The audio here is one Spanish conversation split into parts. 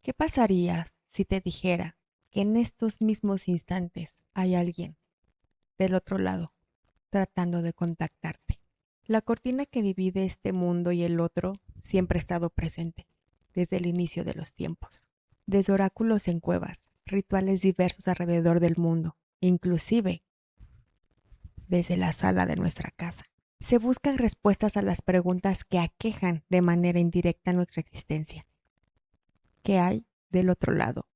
¿Qué pasaría si te dijera que en estos mismos instantes hay alguien del otro lado tratando de contactarte? La cortina que divide este mundo y el otro siempre ha estado presente desde el inicio de los tiempos. Desde oráculos en cuevas, rituales diversos alrededor del mundo, inclusive desde la sala de nuestra casa. Se buscan respuestas a las preguntas que aquejan de manera indirecta nuestra existencia. ¿Qué hay del otro lado?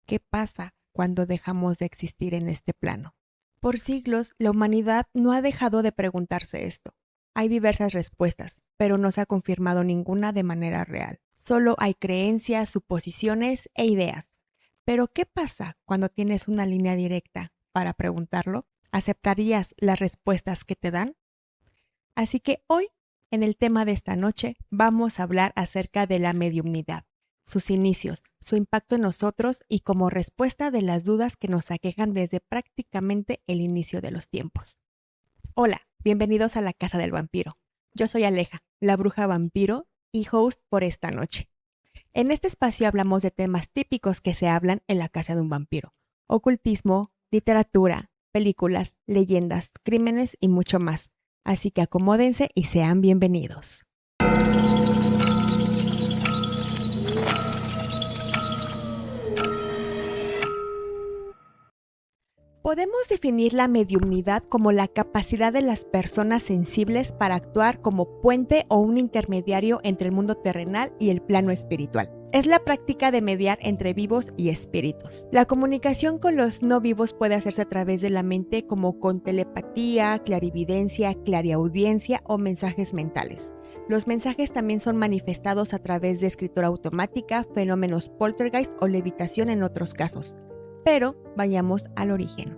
¿Qué pasa cuando dejamos de existir en este plano? Por siglos, la humanidad no ha dejado de preguntarse esto. Hay diversas respuestas, pero no se ha confirmado ninguna de manera real. Solo hay creencias, suposiciones e ideas. Pero ¿qué pasa cuando tienes una línea directa para preguntarlo? ¿Aceptarías las respuestas que te dan? Así que hoy, en el tema de esta noche, vamos a hablar acerca de la mediumnidad, sus inicios, su impacto en nosotros y como respuesta de las dudas que nos aquejan desde prácticamente el inicio de los tiempos. Hola, bienvenidos a la Casa del Vampiro. Yo soy Aleja, la bruja vampiro y host por esta noche. En este espacio hablamos de temas típicos que se hablan en la casa de un vampiro: ocultismo, literatura, películas, leyendas, crímenes y mucho más. Así que acomódense y sean bienvenidos. Podemos definir la mediumnidad como la capacidad de las personas sensibles para actuar como puente o un intermediario entre el mundo terrenal y el plano espiritual. Es la práctica de mediar entre vivos y espíritus. La comunicación con los no vivos puede hacerse a través de la mente, como con telepatía, clarividencia, clariaudiencia o mensajes mentales. Los mensajes también son manifestados a través de escritura automática, fenómenos poltergeist o levitación en otros casos. Pero vayamos al origen.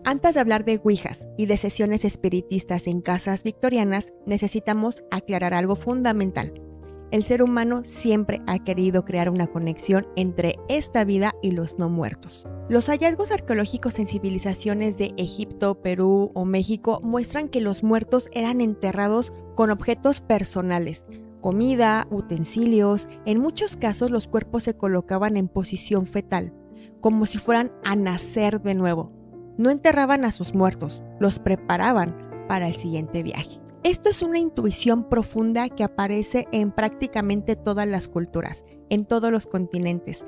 Antes de hablar de ouijas y de sesiones espiritistas en casas victorianas, necesitamos aclarar algo fundamental. El ser humano siempre ha querido crear una conexión entre esta vida y los no muertos. Los hallazgos arqueológicos en civilizaciones de Egipto, Perú o México muestran que los muertos eran enterrados con objetos personales, comida, utensilios. En muchos casos los cuerpos se colocaban en posición fetal, como si fueran a nacer de nuevo. No enterraban a sus muertos, los preparaban para el siguiente viaje. Esto es una intuición profunda que aparece en prácticamente todas las culturas, en todos los continentes.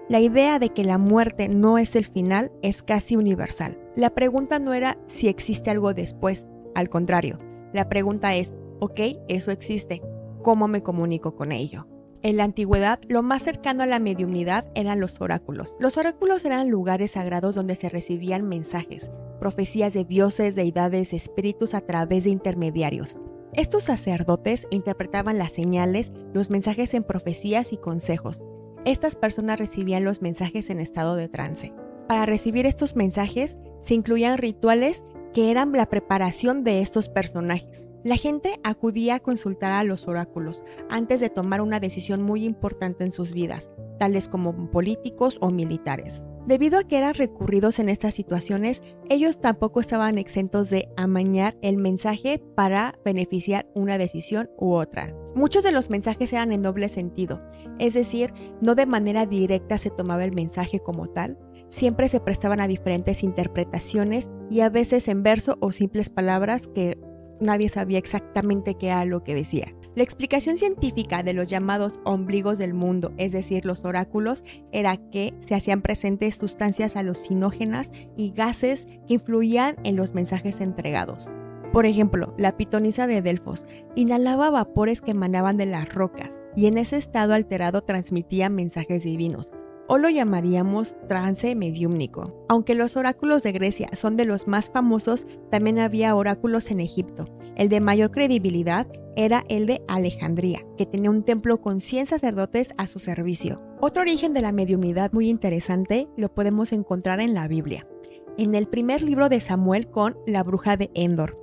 La idea de que la muerte no es el final es casi universal. La pregunta no era si existe algo después, al contrario, la pregunta es, ok, eso existe, ¿cómo me comunico con ello? En la antigüedad, lo más cercano a la mediumnidad eran los oráculos. Los oráculos eran lugares sagrados donde se recibían mensajes, profecías de dioses, deidades, espíritus a través de intermediarios. Estos sacerdotes interpretaban las señales, los mensajes en profecías y consejos. Estas personas recibían los mensajes en estado de trance. Para recibir estos mensajes, se incluían rituales que eran la preparación de estos personajes. La gente acudía a consultar a los oráculos antes de tomar una decisión muy importante en sus vidas, tales como políticos o militares. Debido a que eran recurridos en estas situaciones, ellos tampoco estaban exentos de amañar el mensaje para beneficiar una decisión u otra. Muchos de los mensajes eran en doble sentido, es decir, no de manera directa se tomaba el mensaje como tal, siempre se prestaban a diferentes interpretaciones y a veces en verso o simples palabras que nadie sabía exactamente qué era lo que decía. La explicación científica de los llamados ombligos del mundo, es decir, los oráculos, era que se hacían presentes sustancias alucinógenas y gases que influían en los mensajes entregados. Por ejemplo, la pitonisa de Delfos inhalaba vapores que emanaban de las rocas y en ese estado alterado transmitía mensajes divinos, o lo llamaríamos trance mediúmnico. Aunque los oráculos de Grecia son de los más famosos, también había oráculos en Egipto. El de mayor credibilidad era el de Alejandría, que tenía un templo con 100 sacerdotes a su servicio. Otro origen de la mediumnidad muy interesante lo podemos encontrar en la Biblia, en el primer libro de Samuel con la bruja de Endor.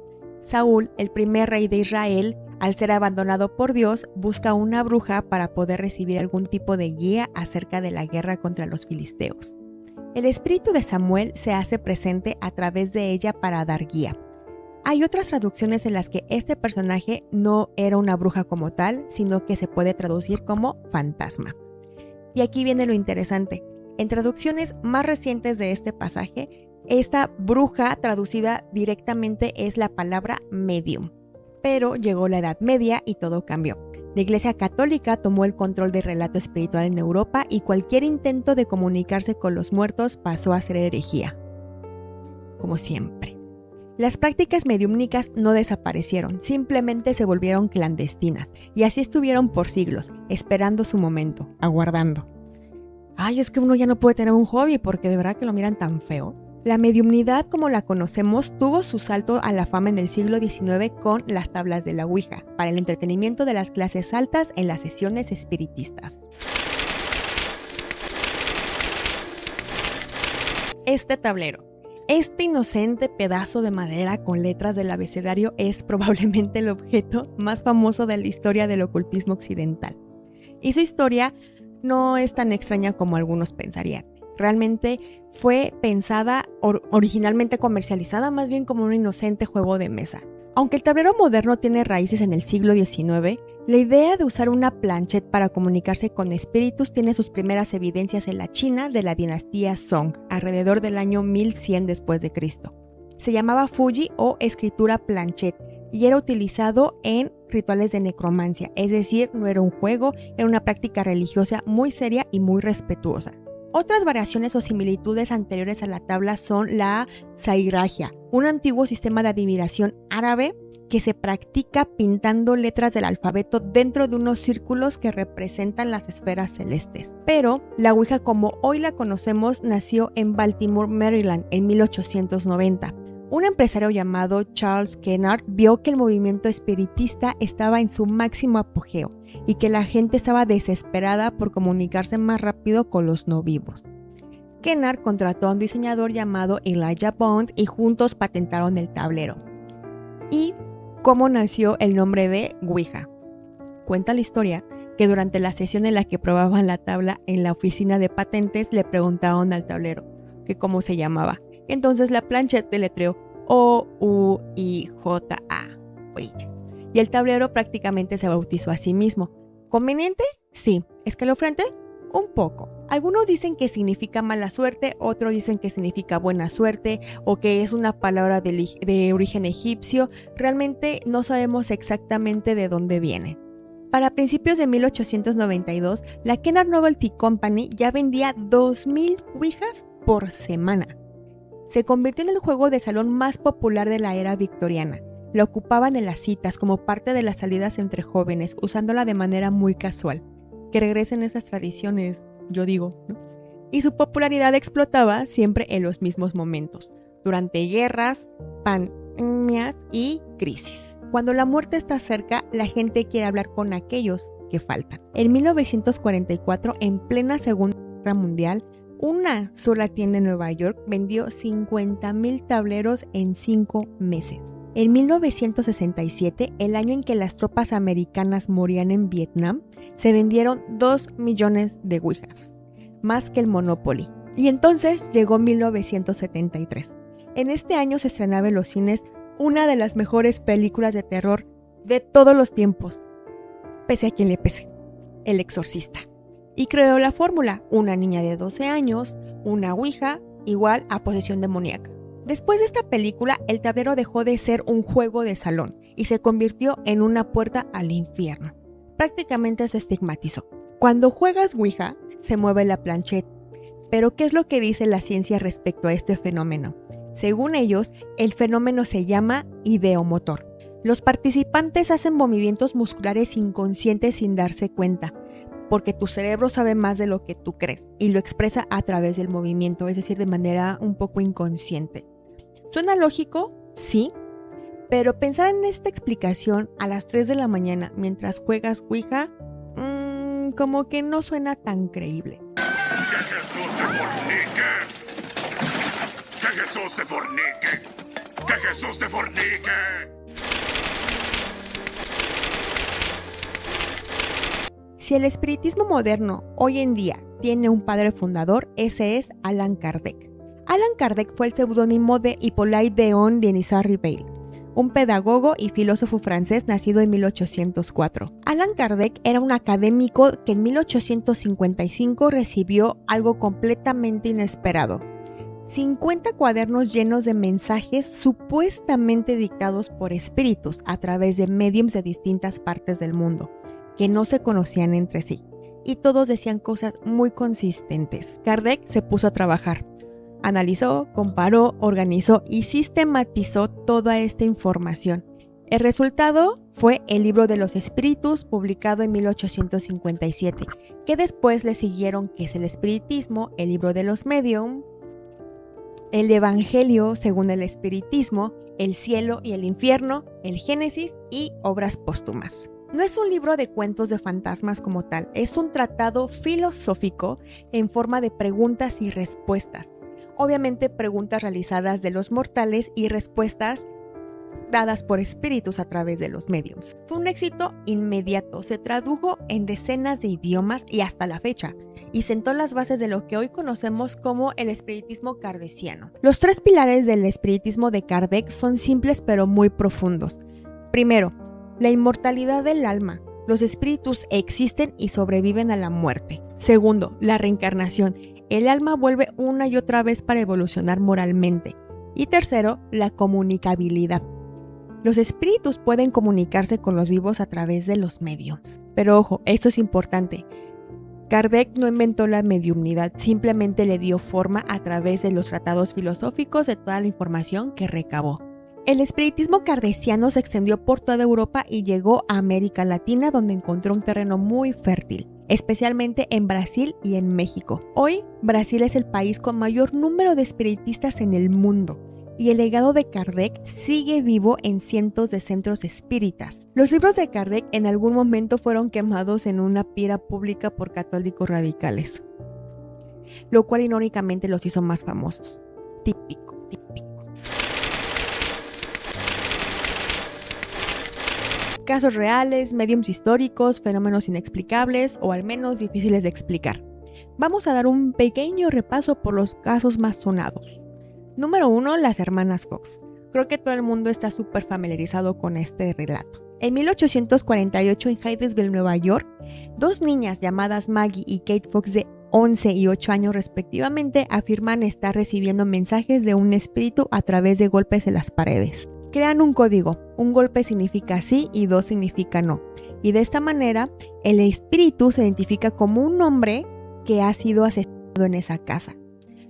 Saúl, el primer rey de Israel, al ser abandonado por Dios, busca una bruja para poder recibir algún tipo de guía acerca de la guerra contra los filisteos. El espíritu de Samuel se hace presente a través de ella para dar guía. Hay otras traducciones en las que este personaje no era una bruja como tal, sino que se puede traducir como fantasma. Y aquí viene lo interesante. En traducciones más recientes de este pasaje, esta bruja traducida directamente es la palabra medium. Pero llegó la Edad Media y todo cambió. La Iglesia Católica tomó el control del relato espiritual en Europa y cualquier intento de comunicarse con los muertos pasó a ser herejía. Como siempre. Las prácticas mediúmnicas no desaparecieron, simplemente se volvieron clandestinas y así estuvieron por siglos, esperando su momento, aguardando. Ay, es que uno ya no puede tener un hobby porque de verdad que lo miran tan feo. La mediumnidad como la conocemos tuvo su salto a la fama en el siglo XIX con las tablas de la Ouija, para el entretenimiento de las clases altas en las sesiones espiritistas. Este tablero. Este inocente pedazo de madera con letras del abecedario es probablemente el objeto más famoso de la historia del ocultismo occidental. Y su historia no es tan extraña como algunos pensarían. Realmente fue pensada, originalmente comercializada más bien como un inocente juego de mesa. Aunque el tablero moderno tiene raíces en el siglo XIX, la idea de usar una planchette para comunicarse con espíritus tiene sus primeras evidencias en la China de la dinastía Song, alrededor del año 1100 después de Cristo. Se llamaba Fuji o escritura planchette y era utilizado en rituales de necromancia, es decir, no era un juego, era una práctica religiosa muy seria y muy respetuosa. Otras variaciones o similitudes anteriores a la tabla son la zairajia, un antiguo sistema de adivinación árabe que se practica pintando letras del alfabeto dentro de unos círculos que representan las esferas celestes. Pero la Ouija como hoy la conocemos nació en Baltimore, Maryland, en 1890. Un empresario llamado Charles Kennard vio que el movimiento espiritista estaba en su máximo apogeo y que la gente estaba desesperada por comunicarse más rápido con los no vivos. Kennard contrató a un diseñador llamado Elijah Bond y juntos patentaron el tablero. ¿Y cómo nació el nombre de Ouija? Cuenta la historia que durante la sesión en la que probaban la tabla en la oficina de patentes le preguntaron al tablero que cómo se llamaba. Entonces la planchette deletreó O-U-I-J-A, Ouija. Y el tablero prácticamente se bautizó a sí mismo. ¿Conveniente? Sí. ¿Escalofriante? Un poco. Algunos dicen que significa mala suerte, otros dicen que significa buena suerte o que es una palabra de origen egipcio. Realmente no sabemos exactamente de dónde viene. Para principios de 1892, la Kennard Novelty Company ya vendía 2,000 Ouijas por semana. Se convirtió en el juego de salón más popular de la era victoriana. La ocupaban en las citas como parte de las salidas entre jóvenes, usándola de manera muy casual. Que regresen esas tradiciones, yo digo, ¿no? Y su popularidad explotaba siempre en los mismos momentos, durante guerras, pandemias y crisis. Cuando la muerte está cerca, la gente quiere hablar con aquellos que faltan. En 1944, en plena Segunda Guerra Mundial, una sola tienda en Nueva York vendió 50,000 tableros en 5 meses. En 1967, el año en que las tropas americanas morían en Vietnam, se vendieron 2 millones de Ouijas, más que el Monopoly. Y entonces llegó 1973. En este año se estrenaba en los cines una de las mejores películas de terror de todos los tiempos, pese a quien le pese, El Exorcista. Y creó la fórmula, una niña de 12 años, una Ouija, igual a posesión demoníaca. Después de esta película, el tablero dejó de ser un juego de salón y se convirtió en una puerta al infierno. Prácticamente se estigmatizó. Cuando juegas Ouija, se mueve la planchette. Pero ¿qué es lo que dice la ciencia respecto a este fenómeno? Según ellos, el fenómeno se llama ideomotor. Los participantes hacen movimientos musculares inconscientes sin darse cuenta, porque tu cerebro sabe más de lo que tú crees y lo expresa a través del movimiento, es decir, de manera un poco inconsciente. ¿Suena lógico? Sí, pero pensar en esta explicación a las 3 de la mañana mientras juegas Ouija, como que no suena tan creíble. ¡Que Jesús te fornique! ¡Que Jesús te fornique! ¡Que Jesús te fornique! Si el espiritismo moderno hoy en día tiene un padre fundador, ese es Allan Kardec. Allan Kardec fue el seudónimo de Hippolyte Léon Denisard Ribail, un pedagogo y filósofo francés nacido en 1804. Allan Kardec era un académico que en 1855 recibió algo completamente inesperado: 50 cuadernos llenos de mensajes supuestamente dictados por espíritus a través de médiums de distintas partes del mundo, que no se conocían entre sí, y todos decían cosas muy consistentes. Kardec se puso a trabajar. Analizó, comparó, organizó y sistematizó toda esta información. El resultado fue el Libro de los Espíritus, publicado en 1857, que después le siguieron qué es el espiritismo, el Libro de los Medium, el Evangelio según el espiritismo, el cielo y el infierno, el Génesis y obras póstumas. No es un libro de cuentos de fantasmas como tal, es un tratado filosófico en forma de preguntas y respuestas. Obviamente preguntas realizadas de los mortales y respuestas dadas por espíritus a través de los médiums. Fue un éxito inmediato, se tradujo en decenas de idiomas y hasta la fecha, y sentó las bases de lo que hoy conocemos como el espiritismo kardeciano. Los 3 pilares del espiritismo de Kardec son simples pero muy profundos. Primero, la inmortalidad del alma. Los espíritus existen y sobreviven a la muerte. Segundo, la reencarnación. El alma vuelve una y otra vez para evolucionar moralmente. Y tercero, la comunicabilidad. Los espíritus pueden comunicarse con los vivos a través de los mediums. Pero ojo, esto es importante. Kardec no inventó la mediumnidad, simplemente le dio forma a través de los tratados filosóficos de toda la información que recabó. El espiritismo kardeciano se extendió por toda Europa y llegó a América Latina, donde encontró un terreno muy fértil, especialmente en Brasil y en México. Hoy, Brasil es el país con mayor número de espiritistas en el mundo, y el legado de Kardec sigue vivo en cientos de centros espíritas. Los libros de Kardec en algún momento fueron quemados en una pira pública por católicos radicales, lo cual irónicamente los hizo más famosos. Típico. Casos reales, médiums históricos, fenómenos inexplicables o al menos difíciles de explicar. Vamos a dar un pequeño repaso por los casos más sonados. Número 1, las hermanas Fox. Creo que todo el mundo está súper familiarizado con este relato. En 1848, en Hydesville, Nueva York, 2 niñas llamadas Maggie y Kate Fox, de 11 y 8 años respectivamente, afirman estar recibiendo mensajes de un espíritu a través de golpes en las paredes. Crean un código: un golpe significa sí y 2 significa no. Y de esta manera, el espíritu se identifica como un hombre que ha sido asesinado en esa casa.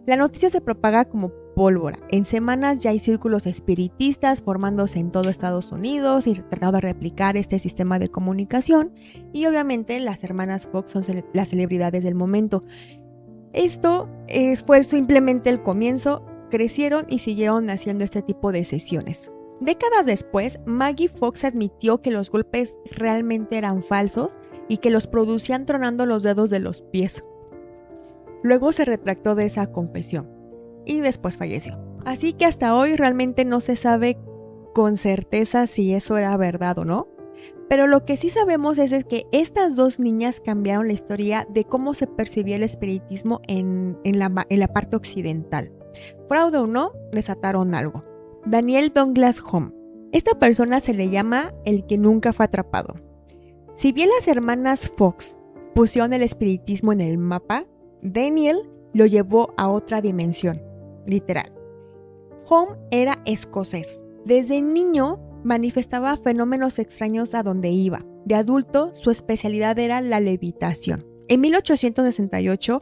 La noticia se propaga como pólvora. En semanas ya hay círculos espiritistas formándose en todo Estados Unidos y tratando de replicar este sistema de comunicación. Y obviamente las hermanas Fox son las celebridades del momento. Esto fue simplemente el comienzo. Crecieron y siguieron haciendo este tipo de sesiones. Décadas después, Maggie Fox admitió que los golpes realmente eran falsos y que los producían tronando los dedos de los pies. Luego se retractó de esa confesión y después falleció. Así que hasta hoy realmente no se sabe con certeza si eso era verdad o no. Pero lo que sí sabemos es que estas 2 niñas cambiaron la historia de cómo se percibía el espiritismo en la parte occidental. Fraude o no, desataron algo. Daniel Douglas Home. Esta persona se le llama el que nunca fue atrapado. Si bien las hermanas Fox pusieron el espiritismo en el mapa, Daniel lo llevó a otra dimensión, literal. Home era escocés. Desde niño manifestaba fenómenos extraños a donde iba. De adulto, su especialidad era la levitación. En 1868,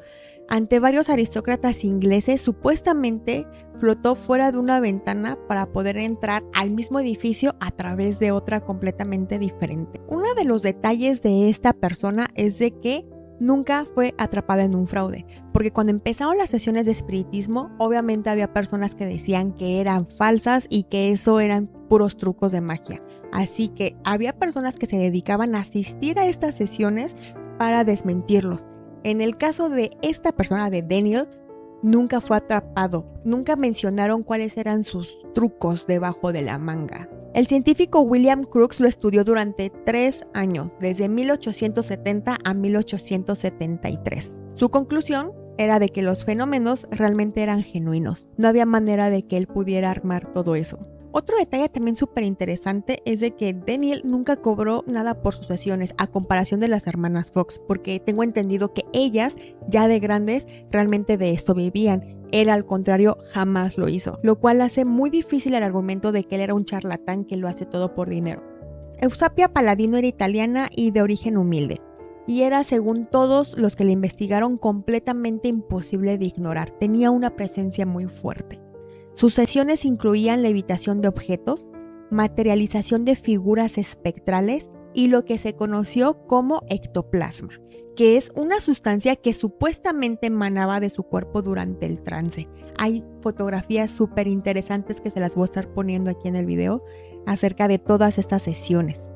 ante varios aristócratas ingleses, supuestamente flotó fuera de una ventana para poder entrar al mismo edificio a través de otra completamente diferente. Uno de los detalles de esta persona es de que nunca fue atrapada en un fraude, porque cuando empezaron las sesiones de espiritismo, obviamente había personas que decían que eran falsas y que eso eran puros trucos de magia. Así que había personas que se dedicaban a asistir a estas sesiones para desmentirlos. En el caso de esta persona, de Daniel, nunca fue atrapado. Nunca mencionaron cuáles eran sus trucos debajo de la manga. El científico William Crookes lo estudió durante 3 años, desde 1870 a 1873. Su conclusión era de que los fenómenos realmente eran genuinos. No había manera de que él pudiera armar todo eso. Otro detalle también súper interesante es de que Daniel nunca cobró nada por sus sesiones a comparación de las hermanas Fox, porque tengo entendido que ellas, ya de grandes, realmente de esto vivían. Él, al contrario, jamás lo hizo, lo cual hace muy difícil el argumento de que él era un charlatán que lo hace todo por dinero. Eusapia Paladino era italiana y de origen humilde, y era, según todos los que le investigaron, completamente imposible de ignorar. Tenía una presencia muy fuerte. Sus sesiones incluían levitación de objetos, materialización de figuras espectrales y lo que se conoció como ectoplasma, que es una sustancia que supuestamente emanaba de su cuerpo durante el trance. Hay fotografías súper interesantes que se las voy a estar poniendo aquí en el video acerca de todas estas sesiones.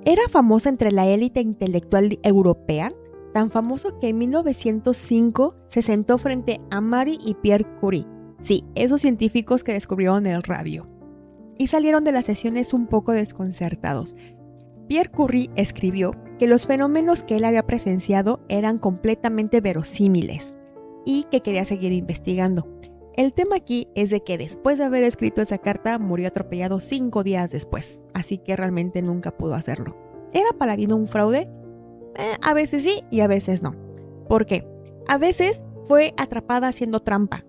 Era famosa entre la élite intelectual europea, tan famoso que en 1905 se sentó frente a Marie y Pierre Curie. Sí, esos científicos que descubrieron el radio. Y salieron de las sesiones un poco desconcertados. Pierre Curie escribió que los fenómenos que él había presenciado eran completamente verosímiles y que quería seguir investigando. El tema aquí es de que después de haber escrito esa carta murió atropellado 5 días después, así que realmente nunca pudo hacerlo. ¿Era Paladino un fraude? A veces sí y a veces no. ¿Por qué? A veces fue atrapada haciendo trampa,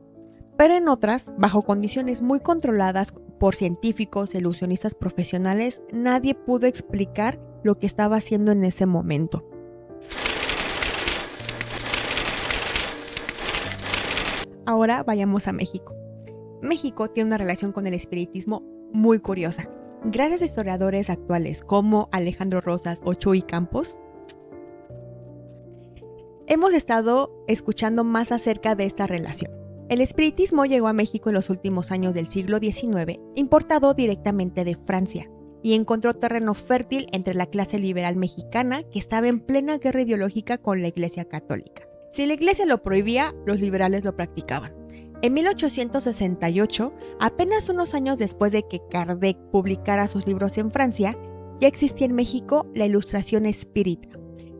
pero en otras, bajo condiciones muy controladas por científicos, ilusionistas profesionales, nadie pudo explicar lo que estaba haciendo en ese momento. Ahora vayamos a México. México tiene una relación con el espiritismo muy curiosa. Gracias a historiadores actuales como Alejandro Rosas o Chuy Campos, hemos estado escuchando más acerca de esta relación. El espiritismo llegó a México en los últimos años del siglo XIX, importado directamente de Francia, y encontró terreno fértil entre la clase liberal mexicana, que estaba en plena guerra ideológica con la Iglesia Católica. Si la Iglesia lo prohibía, los liberales lo practicaban. En 1868, apenas unos años después de que Kardec publicara sus libros en Francia, ya existía en México la Ilustración Espírita,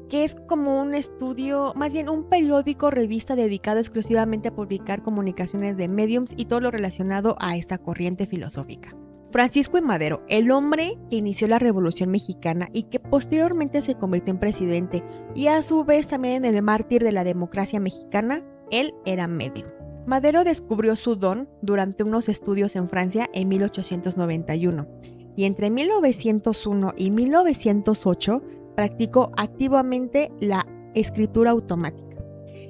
que es como un estudio, más bien un periódico revista dedicado exclusivamente a publicar comunicaciones de médiums y todo lo relacionado a esta corriente filosófica. Francisco I. Madero, el hombre que inició la Revolución Mexicana y que posteriormente se convirtió en presidente y a su vez también en el mártir de la democracia mexicana, él era medium. Madero descubrió su don durante unos estudios en Francia en 1891 y entre 1901 y 1908 practicó activamente la escritura automática.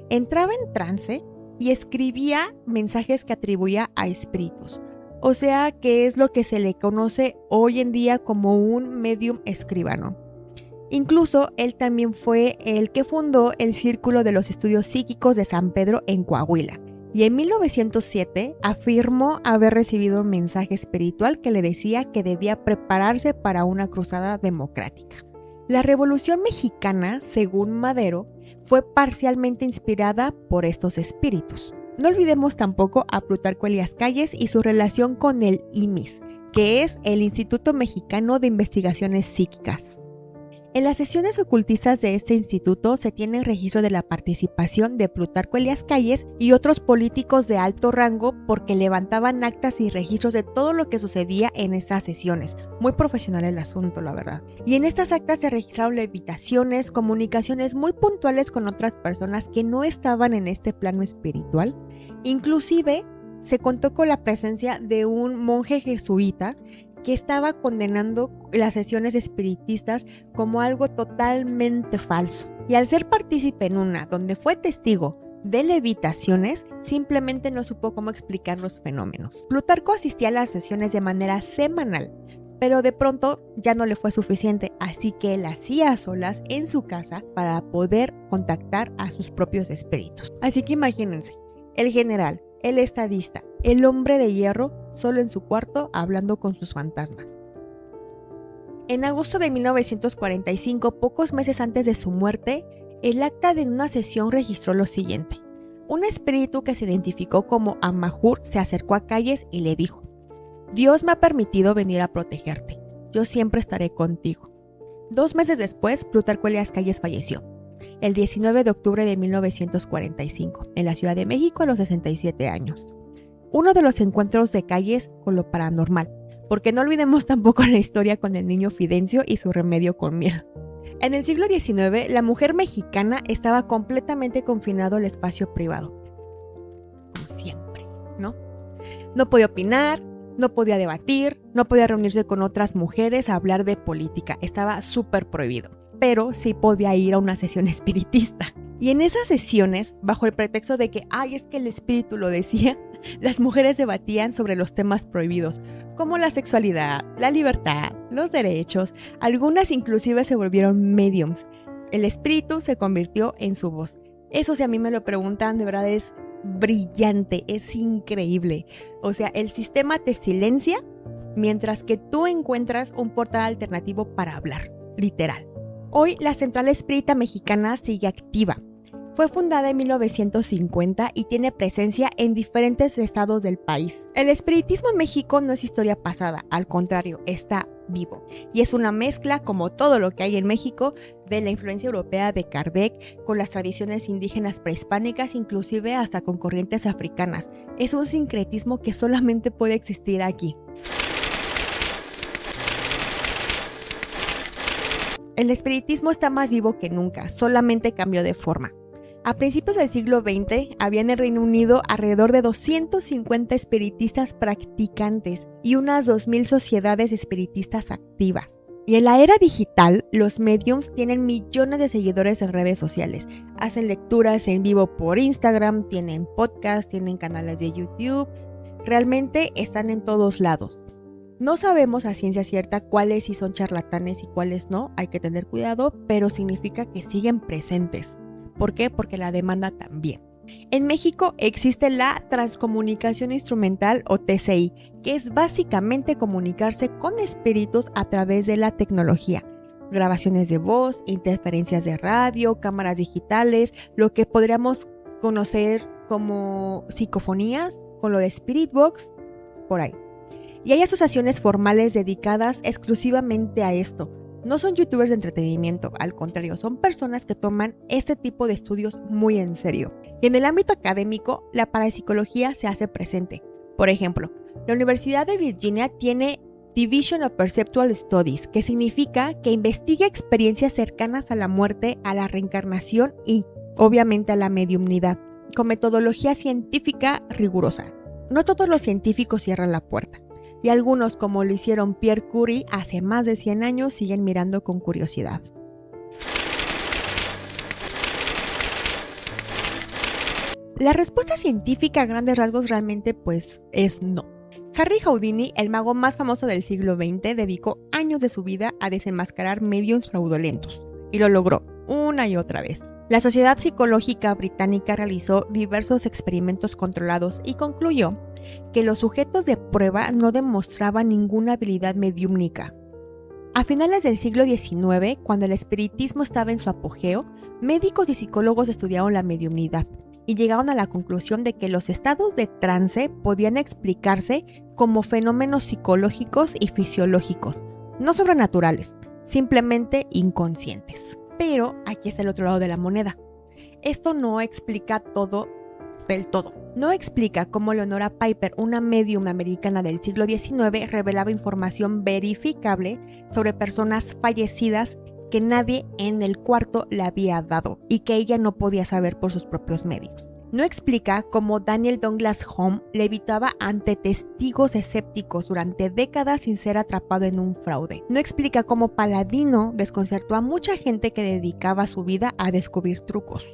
Entraba en trance y escribía mensajes que atribuía a espíritus, o sea que es lo que se le conoce hoy en día como un medium escribano. Incluso él también fue el que fundó el Círculo de los Estudios Psíquicos de San Pedro en Coahuila, y en 1907 afirmó haber recibido un mensaje espiritual que le decía que debía prepararse para una cruzada democrática. La Revolución Mexicana, según Madero, fue parcialmente inspirada por estos espíritus. No olvidemos tampoco a Plutarco Elías Calles y su relación con el IMIS, que es el Instituto Mexicano de Investigaciones Psíquicas. En las sesiones ocultistas de este instituto se tiene registro de la participación de Plutarco Elías Calles y otros políticos de alto rango porque levantaban actas y registros de todo lo que sucedía en esas sesiones. Muy profesional el asunto, la verdad. Y en estas actas se registraron levitaciones, comunicaciones muy puntuales con otras personas que no estaban en este plano espiritual. Inclusive se contó con la presencia de un monje jesuita que estaba condenando las sesiones espiritistas como algo totalmente falso. Y al ser partícipe en una donde fue testigo de levitaciones, simplemente no supo cómo explicar los fenómenos. Plutarco asistía a las sesiones de manera semanal, pero de pronto ya no le fue suficiente, así que él hacía a solas en su casa para poder contactar a sus propios espíritus. Así que imagínense, el general, el estadista, el hombre de hierro, solo en su cuarto hablando con sus fantasmas. En agosto de 1945, pocos meses antes de su muerte, el acta de una sesión registró lo siguiente. Un espíritu que se identificó como Amahur se acercó a Calles y le dijo: Dios me ha permitido venir a protegerte. Yo siempre estaré contigo. 2 meses después, Plutarco Elías Calles falleció, el 19 de octubre de 1945, en la Ciudad de México a los 67 años. uno de los encuentros de calles con lo paranormal, porque no olvidemos tampoco la historia con el niño Fidencio y su remedio con miel. En el siglo XIX, la mujer mexicana estaba completamente confinado al espacio privado, como siempre, ¿no? No podía opinar, no podía debatir, no podía reunirse con otras mujeres a hablar de política, estaba súper prohibido, pero sí podía ir a una sesión espiritista. Y en esas sesiones, bajo el pretexto de que, es que el espíritu lo decía, las mujeres debatían sobre los temas prohibidos, como la sexualidad, la libertad, los derechos. Algunas inclusive se volvieron mediums. El espíritu se convirtió en su voz. Eso, si a mí me lo preguntan, de verdad es brillante, es increíble. O sea, el sistema te silencia mientras que tú encuentras un portal alternativo para hablar, literal. Hoy la Central Espírita Mexicana sigue activa. Fue fundada en 1950 y tiene presencia en diferentes estados del país. El espiritismo en México no es historia pasada, al contrario, está vivo. Y es una mezcla, como todo lo que hay en México, de la influencia europea de Kardec con las tradiciones indígenas prehispánicas, inclusive hasta con corrientes africanas. Es un sincretismo que solamente puede existir aquí. El espiritismo está más vivo que nunca, solamente cambió de forma. A principios del siglo XX, había en el Reino Unido alrededor de 250 espiritistas practicantes y unas 2,000 sociedades espiritistas activas. Y en la era digital, los mediums tienen millones de seguidores en redes sociales. Hacen lecturas en vivo por Instagram, tienen podcasts, tienen canales de YouTube. Realmente están en todos lados. No sabemos a ciencia cierta cuáles sí son charlatanes y cuáles no, hay que tener cuidado, pero significa que siguen presentes. ¿Por qué? Porque la demanda también. En México existe la transcomunicación instrumental o TCI, que es básicamente comunicarse con espíritus a través de la tecnología. Grabaciones de voz, interferencias de radio, cámaras digitales, lo que podríamos conocer como psicofonías, con lo de Spirit Box, por ahí. Y hay asociaciones formales dedicadas exclusivamente a esto. No son youtubers de entretenimiento, al contrario, son personas que toman este tipo de estudios muy en serio. Y en el ámbito académico, la parapsicología se hace presente. Por ejemplo, la Universidad de Virginia tiene Division of Perceptual Studies, que significa que investiga experiencias cercanas a la muerte, a la reencarnación y, obviamente, a la mediumnidad, con metodología científica rigurosa. No todos los científicos cierran la puerta. Y algunos, como lo hicieron Pierre Curie hace más de 100 años, siguen mirando con curiosidad. La respuesta científica a grandes rasgos realmente es no. Harry Houdini, el mago más famoso del siglo XX, dedicó años de su vida a desenmascarar mediums fraudulentos. Y lo logró una y otra vez. La Sociedad Psicológica Británica realizó diversos experimentos controlados y concluyó que los sujetos de prueba no demostraban ninguna habilidad mediúmnica. A finales del siglo XIX, cuando el espiritismo estaba en su apogeo, médicos y psicólogos estudiaron la mediumnidad y llegaron a la conclusión de que los estados de trance podían explicarse como fenómenos psicológicos y fisiológicos, no sobrenaturales, simplemente inconscientes. Pero aquí está el otro lado de la moneda. Esto no explica todo del todo. No explica cómo Leonora Piper, una medium americana del siglo XIX, revelaba información verificable sobre personas fallecidas que nadie en el cuarto le había dado y que ella no podía saber por sus propios medios. No explica cómo Daniel Douglas Home levitaba ante testigos escépticos durante décadas sin ser atrapado en un fraude. No explica cómo Paladino desconcertó a mucha gente que dedicaba su vida a descubrir trucos.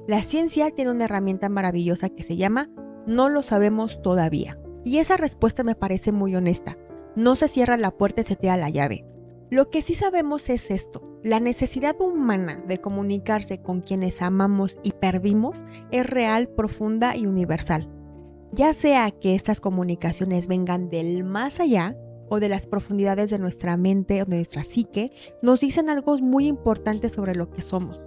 La ciencia tiene una herramienta maravillosa que se llama "no lo sabemos todavía". Y esa respuesta me parece muy honesta. No se cierra la puerta y se tira la llave. Lo que sí sabemos es esto: la necesidad humana de comunicarse con quienes amamos y perdimos es real, profunda y universal. Ya sea que estas comunicaciones vengan del más allá o de las profundidades de nuestra mente o de nuestra psique, nos dicen algo muy importante sobre lo que somos.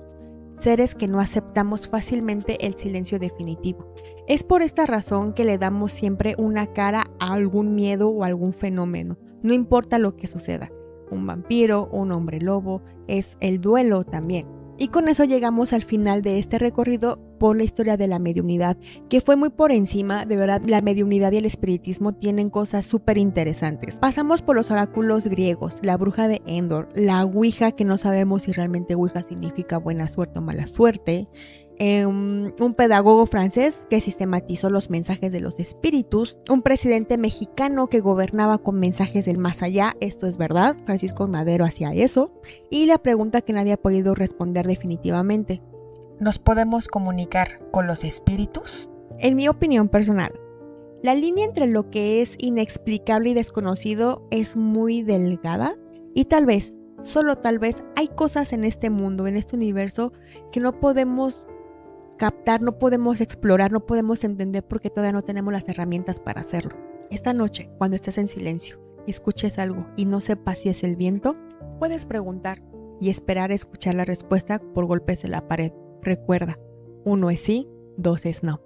Seres que no aceptamos fácilmente el silencio definitivo. Es por esta razón que le damos siempre una cara a algún miedo o algún fenómeno, no importa lo que suceda. Un vampiro, un hombre lobo, es el duelo también. Y con eso llegamos al final de este recorrido por la historia de la mediunidad, que fue muy por encima. De verdad, la mediunidad y el espiritismo tienen cosas súper interesantes. Pasamos por los oráculos griegos, la bruja de Endor, la Ouija, que no sabemos si realmente Ouija significa buena suerte o mala suerte, un pedagogo francés que sistematizó los mensajes de los espíritus, un presidente mexicano que gobernaba con mensajes del más allá, esto es verdad, Francisco Madero hacía eso, y la pregunta que nadie ha podido responder definitivamente: ¿nos podemos comunicar con los espíritus? En mi opinión personal, la línea entre lo que es inexplicable y desconocido es muy delgada, y tal vez, solo tal vez, hay cosas en este mundo, en este universo, que no podemos captar, no podemos explorar, no podemos entender porque todavía no tenemos las herramientas para hacerlo. Esta noche, cuando estés en silencio y escuches algo y no sepas si es el viento, puedes preguntar y esperar a escuchar la respuesta por golpes de la pared. Recuerda, 1 es sí, 2 es no.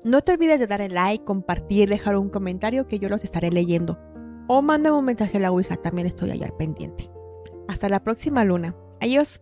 No te olvides de dar el like, compartir, dejar un comentario que yo los estaré leyendo. O mándame un mensaje a la Ouija, también estoy ahí al pendiente. Hasta la próxima luna. Adiós.